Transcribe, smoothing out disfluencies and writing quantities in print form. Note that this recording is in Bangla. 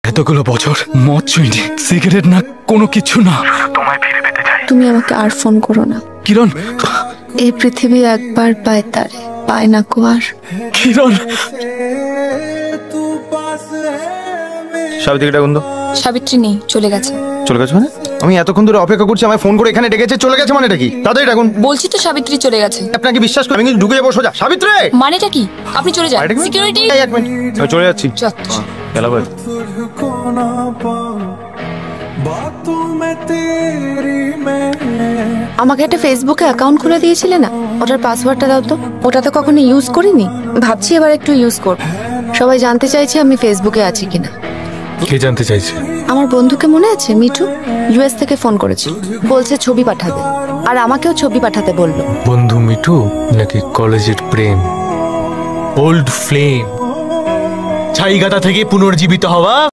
এতগুলো বছর মদ ছুঁইনি, সিগারেট না, কোনো কিছু না। তোমায় ফিরে পেতে চাই। তুমি আমাকে আর ফোন করো না কিরণ। এই পৃথিবী একবার পায় তারে, পায় না কো আর। কিরণ। সাবিত্রীটা কোন? সাবিত্রী নেই, চলে গেছে। চলে গেছে মানে? আমি এতক্ষণ ধরে অপেক্ষা করছি, আমায় ফোন করে এখানে ডেকেছে, চলে গেছে মানেটা কি? তাড়াতাড়ি ডাকুন। বলছি তো সাবিত্রী চলে গেছে। আপনাকে বিশ্বাস করি, আমি কিন্তু ঢুকে যাবো সোজা। সাবিত্রী! মানেটা কি? আপনি চলে যান। মানেটা কি? সিকিউরিটি। এই এক মিনিট, আমি চলে যাচ্ছি। গেল ভাই। আমাকে একটা ফেসবুকে অ্যাকাউন্ট খুলে দিয়েছিলে না, ওটার পাসওয়ার্ডটা দাও তো। ওটা তো কখনো ইউজ করিনি, ভাবছি এবার একটু ইউজ করব। সবাই জানতে চাইছে আমি ফেসবুকে আছি কিনা। কে জানতে চাইছে? আমার বন্ধুকে মনে আছে, মিঠু, ইউএস থেকে ফোন করেছে, বলছে ছবি পাঠাতে, আর আমাকেও ছবি পাঠাতে বললো। বন্ধু মিঠু নাকি কলেজের প্রেম? ওল্ড ফ্লেম, ছাইগাতা থেকে পুনর্জীবিত হওয়া।